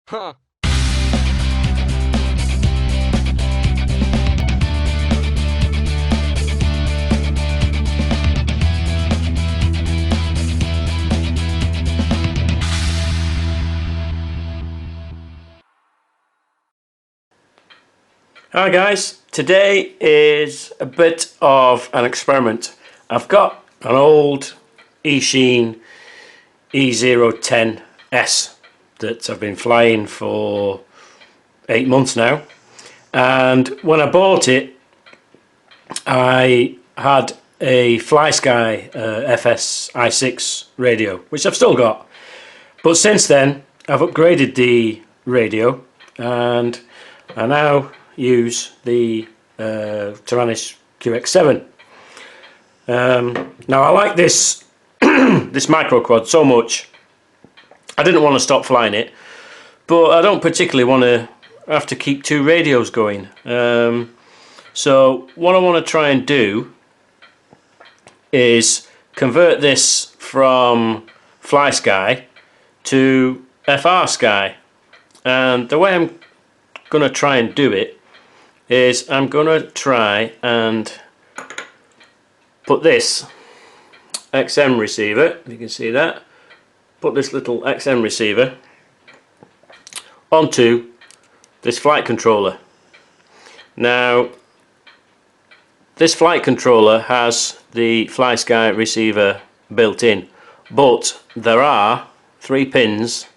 Huh. Hi guys, today is a bit of an experiment. I've got an old Eachine E010s that I've been flying for 8 months now, and when I bought it I had a Flysky FSI6 radio, which I've still got, but since then I've upgraded the radio and I now use the Taranis QX7. Now I like this this micro quad so much. I didn't want to stop flying it, but I don't particularly want to have to keep two radios going. So what I want to try and do is convert this from FlySky to FrSky, and the way I'm going to try and do it is I'm going to try and put this XM receiver, if you can see that, put this little XM receiver onto this flight controller. Now this flight controller has the FlySky receiver built in, but there are 3 pins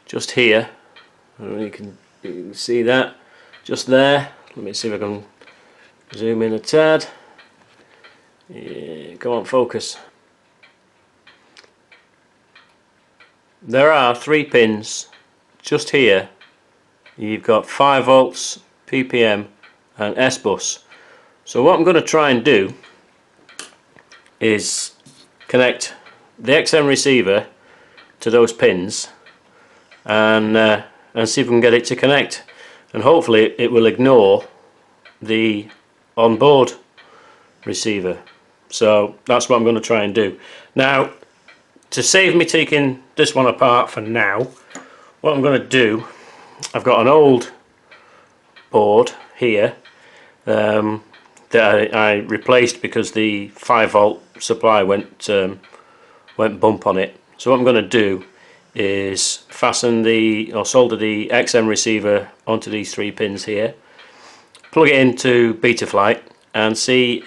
just here. You can see that just there. Let me see if I can zoom in a tad. Yeah, come on, focus. There are 3 pins just here. You've got 5 volts, ppm and S-bus. So what I'm going to try and do is connect the XM receiver to those pins and see if we can get it to connect, and hopefully it will ignore the onboard receiver. So that's what I'm going to try and do. Now, to save me taking this one apart for now, what I'm going to do, I've got an old board here that I replaced because the 5 volt supply went bump on it. So what I'm going to do is fasten solder the XM receiver onto these 3 pins here, plug it into Betaflight and see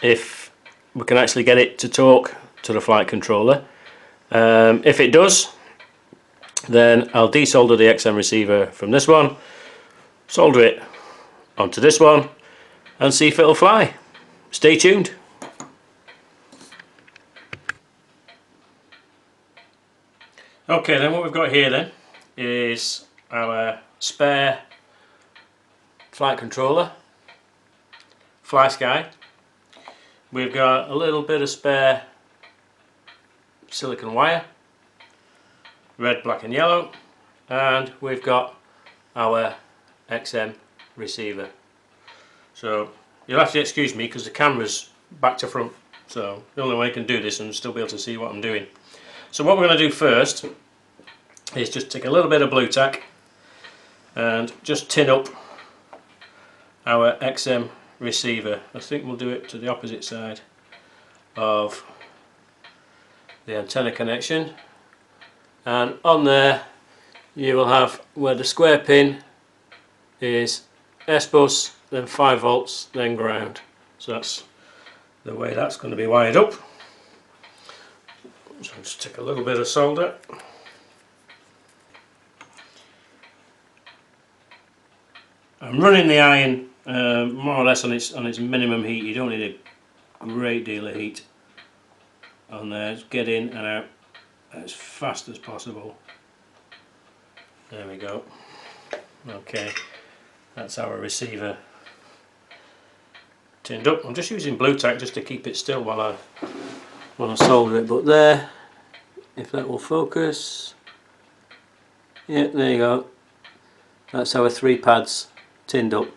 if we can actually get it to talk to the flight controller. If it does, then I'll desolder the XM receiver from this one, solder it onto this one and see if it'll fly. Stay tuned. Okay, then what we've got here then is our spare flight controller, FlySky. We've got a little bit of spare silicon wire, red, black and yellow, and we've got our XM receiver. So you'll have to excuse me because the camera's back to front, so the only way I can do this and still be able to see what I'm doing. So what we're going to do first is just take a little bit of blue tack and just tin up our XM receiver. I think we'll do it to the opposite side of the antenna connection, and on there you will have where the square pin is S-bus, then 5 volts, then ground. So that's the way that's going to be wired up. So I'll just take a little bit of solder. I'm running the iron more or less on its minimum heat. You don't need a great deal of heat on there. Just get in and out as fast as possible. There we go. Okay, that's our receiver tinned up. I'm just using blue tack just to keep it still while I solder it, but there, if that will focus, yeah, there you go. That's our 3 pads tinned up.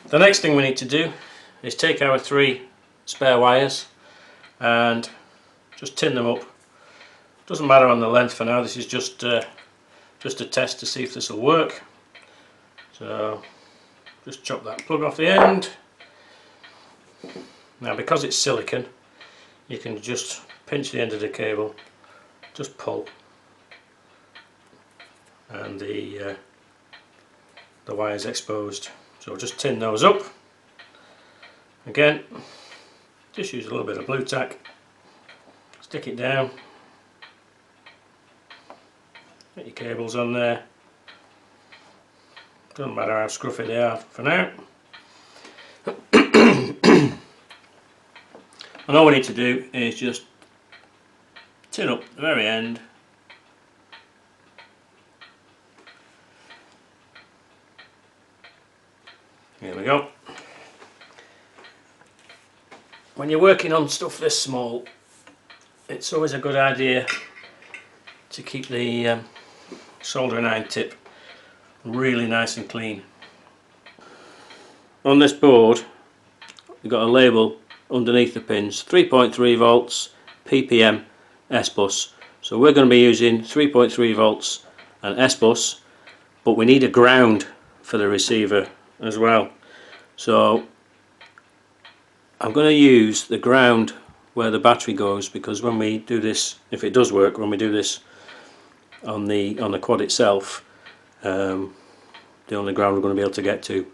The next thing we need to do is take our 3 spare wires and just tin them up. Doesn't matter on the length for now, this is just a test to see if this will work. So just chop that plug off the end. Now because it's silicon, you can just pinch the end of the cable, just pull, and the wire is exposed. So just tin those up. Again, just use a little bit of blue tack, stick it down, get your cables on there. Doesn't matter how scruffy they are for now. And all we need to do is just tin up the very end. Here we go. When you're working on stuff this small, it's always a good idea to keep the soldering iron tip really nice and clean. On this board you've got a label underneath the pins, 3.3 volts, ppm, S-bus. So we're going to be using 3.3 volts and S-bus, but we need a ground for the receiver as well. So I'm going to use the ground where the battery goes, because when we do this, if it does work, when we do this on the quad itself, the only ground we're going to be able to get to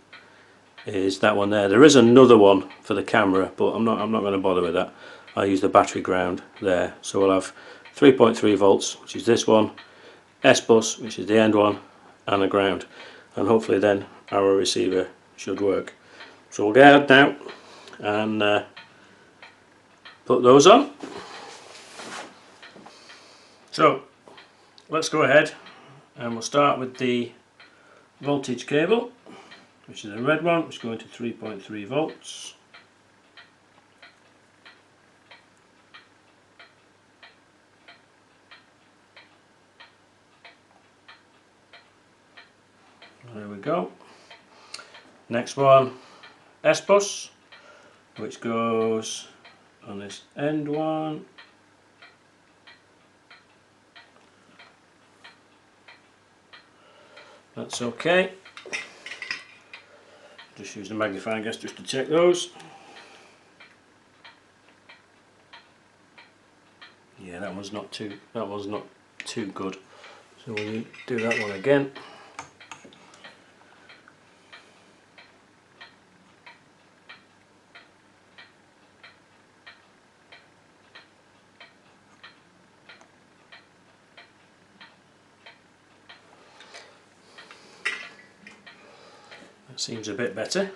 is that one there. There is another one for the camera, but I'm not going to bother with that. I'll use the battery ground there. So we'll have 3.3 volts, which is this one, S-bus, which is the end one, and a ground, and hopefully then our receiver should work. So we'll get out now and put those on. So let's go ahead and we'll start with the voltage cable, which is the red one, which is going to 3.3 volts. There we go. Next one, S-bus, which goes on this end one. That's okay. Just use the magnifying glass just to check those. Yeah, that one's not too good. So we'll do that one again. That seems a bit better.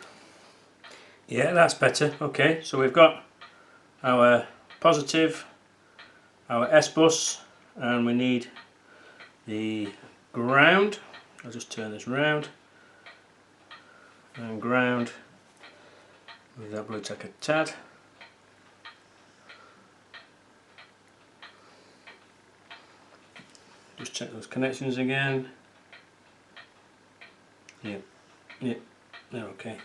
Yeah, that's better. Okay, so we've got our positive, our S-bus, and we need the ground. I'll just turn this round, and ground with that blue tack a tad. Just check those connections again. Yeah, they're okay.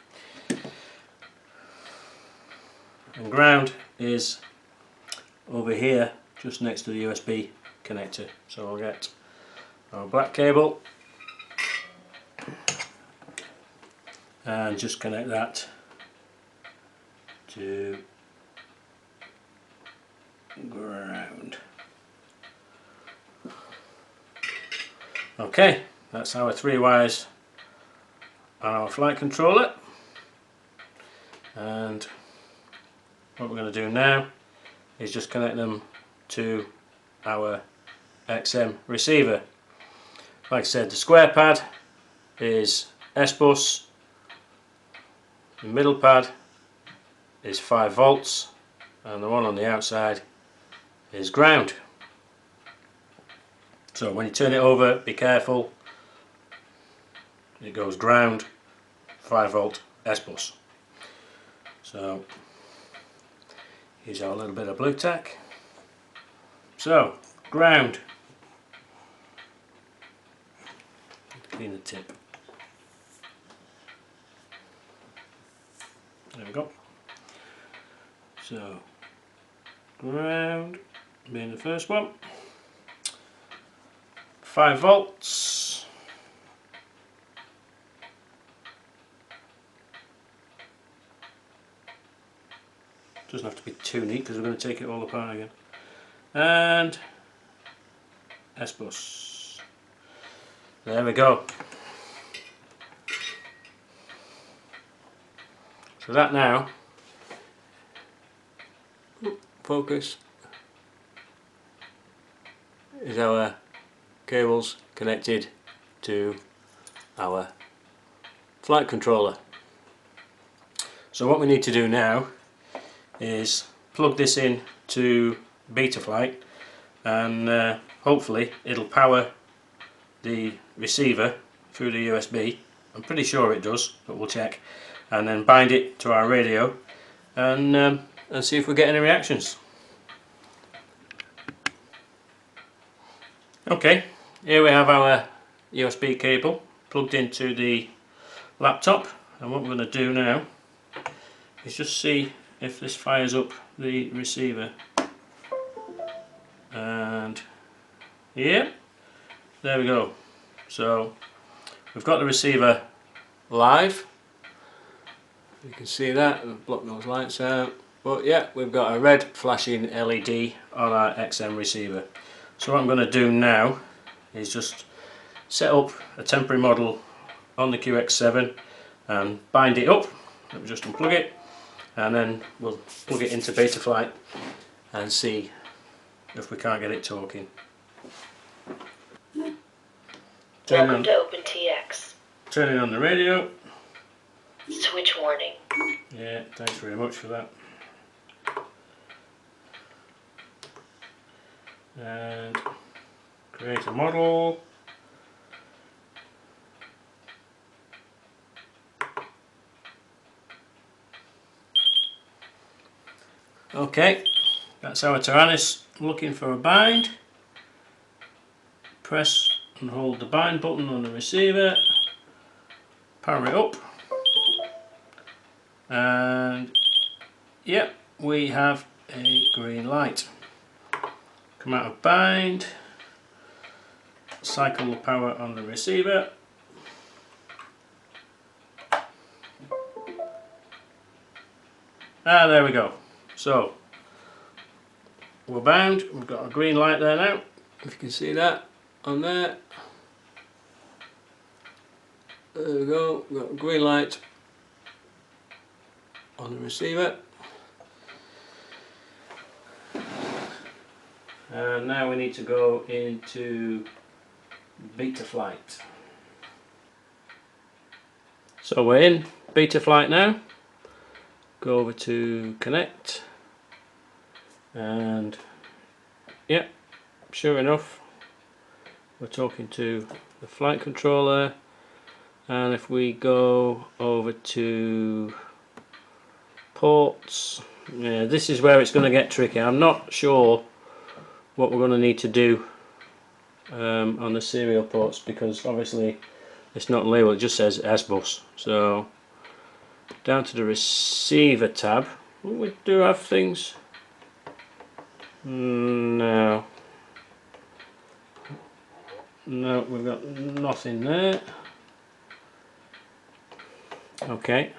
And ground is over here, just next to the USB connector. So I'll get our black cable and just connect that to ground. Okay, that's our 3 wires on our flight controller, and what we're going to do now is just connect them to our XM receiver. Like I said, the square pad is S-bus, the middle pad is 5 volts, and the one on the outside is ground. So when you turn it over, be careful, it goes ground, 5 volt, S-bus. So here's our little bit of blue tack. So ground, clean the tip. There we go. So ground being the first one, 5 volts, doesn't have to be too neat because we're going to take it all apart again, and S-bus. There we go. So that now, focus, is our cables connected to our flight controller. So what we need to do now is plug this in to Betaflight, and hopefully it'll power the receiver through the USB. I'm pretty sure it does, but we'll check, and then bind it to our radio and see if we get any reactions. Okay, here we have our USB cable plugged into the laptop, and what we're going to do now is just see if this fires up the receiver. And yeah, there we go. So we've got the receiver live. You can see that, and block those lights out. But yeah, we've got a red flashing LED on our XM receiver. So what I'm going to do now is just set up a temporary model on the QX7 and bind it up. Let me just unplug it, and then we'll plug it into Betaflight and see if we can't get it talking. Welcome to OpenTX. Turning on the radio. Switch warning. Yeah, thanks very much for that. And create a model. Okay, that's our Taranis looking for a bind. Press and hold the bind button on the receiver, power it up, and yep, we have a green light. Come out of bind, cycle the power on the receiver, there we go. So we're bound, we've got a green light there now, if you can see that on there. There we go, we've got a green light on the receiver. And now we need to go into Betaflight. So we're in Betaflight now. Go over to connect, and yeah, sure enough, we're talking to the flight controller. And if we go over to ports, yeah, this is where it's going to get tricky. I'm not sure what we're going to need to do on the serial ports, because obviously it's not labelled, it just says S-bus. So down to the receiver tab, we do have things. No, we've got nothing there. Okay,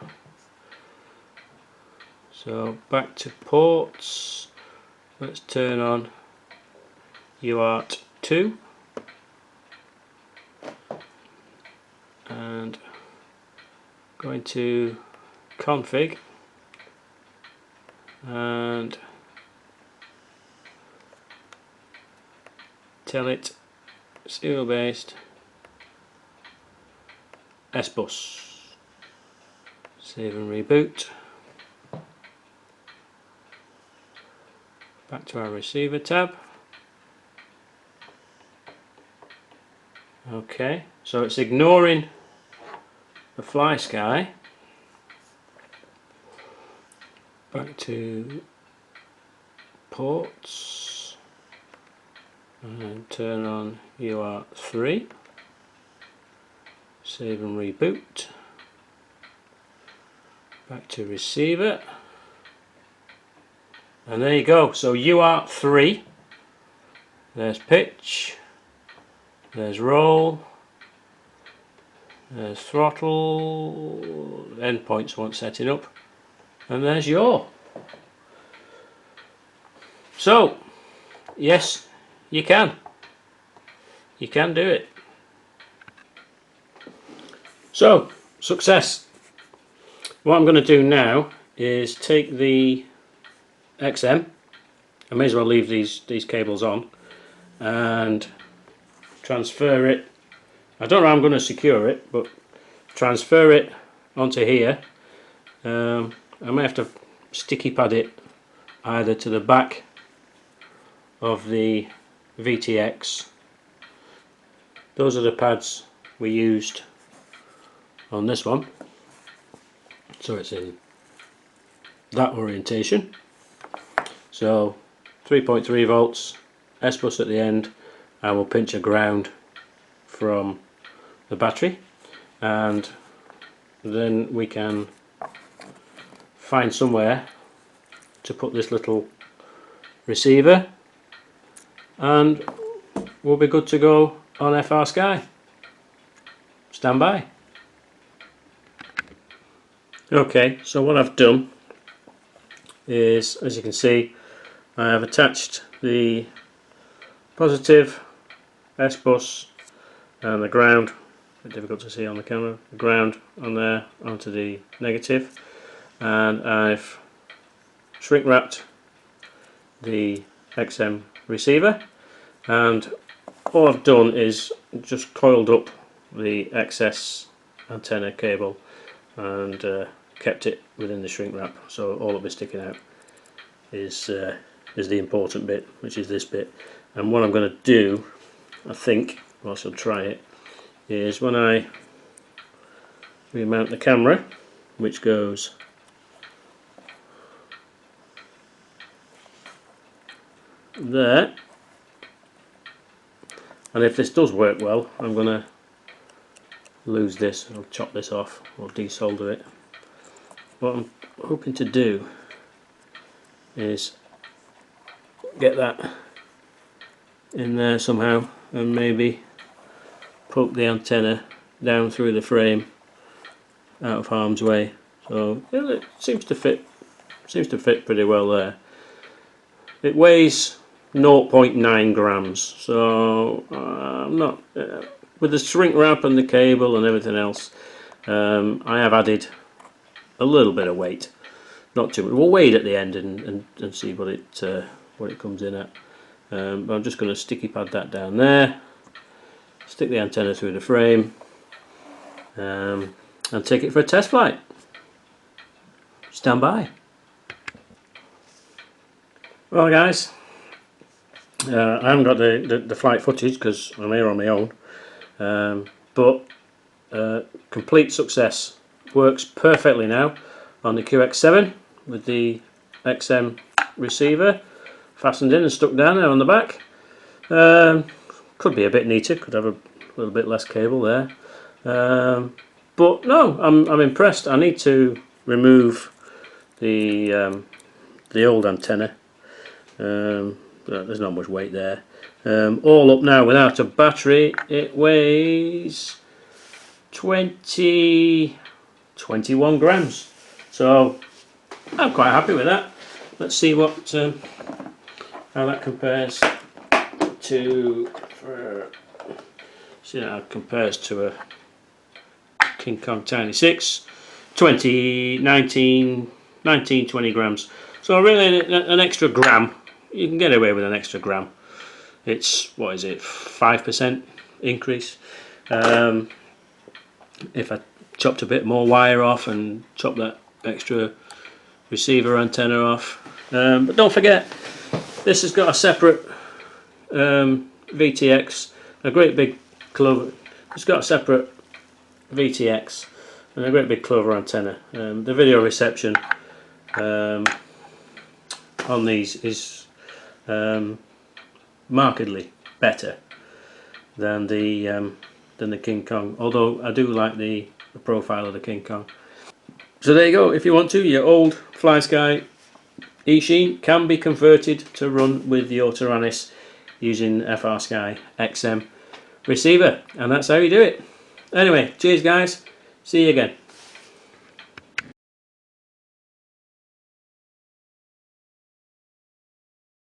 so back to ports, let's turn on UART 2 and go into config and tell it serial based S-bus. Save and reboot. Back to our receiver tab. Okay, so it's ignoring the Flysky. Back to ports and turn on UART 3. Save and reboot. Back to receiver. And there you go. So UART3. There's pitch. There's roll. There's throttle. Endpoints won't setting up. And there's yaw. So, yes, you can. You can do it. So, success. What I'm going to do now is take the XM. I may as well leave these cables on and transfer it. I don't know how I'm going to secure it, but transfer it onto here. I may have to sticky pad it either to the back of the VTX. Those are the pads we used on this one, so it's in that orientation. So 3.3 volts, S bus at the end, and we'll pinch a ground from the battery, and then we can find somewhere to put this little receiver, and we'll be good to go on FrSky. Stand by. Okay, so what I've done is, as you can see, I have attached the positive S bus and the ground, a bit difficult to see on the camera, the ground on there onto the negative, and I've shrink wrapped the XM receiver, and all I've done is just coiled up the excess antenna cable and kept it within the shrink wrap, so all that will be sticking out is the important bit, which is this bit. And what I'm going to do, I think, whilst I'll try it, is when I remount the camera, which goes there, and if this does work well, I'm going to lose this. I'll chop this off or desolder it. What I'm hoping to do is get that in there somehow and maybe poke the antenna down through the frame out of harm's way. So yeah, it seems to fit pretty well there. It weighs 0.9 grams, so I'm not with the shrink wrap and the cable and everything else. I have added a little bit of weight, not too much. We'll weigh it at the end and see what it comes in at. But I'm just going to sticky pad that down there, stick the antenna through the frame, and take it for a test flight. Stand by. Well guys, I haven't got the flight footage because I'm here on my own, but complete success. Works perfectly now on the QX7 with the XM receiver fastened in and stuck down there on the back. Could be a bit neater, could have a little bit less cable there, but no, I'm impressed. I need to remove the old antenna. There's not much weight there. All up now without a battery, it weighs 21 grams, so I'm quite happy with that. Let's see what how that compares to see how it compares to a King Kong Tiny 6. 20 grams, so really an extra gram. You can get away with an extra gram. It's, what is it, 5% increase. If I chopped a bit more wire off and chopped that extra receiver antenna off, but don't forget, this has got a separate VTX, a great big clover. It's got a separate VTX and a great big clover antenna. The video reception on these is markedly better than the King Kong, although I do like the profile of the King Kong. So there you go. If you want to, your old FlySky Eachine can be converted to run with your Taranis using FrSky XM receiver, and that's how you do it. Anyway, cheers guys, see you again.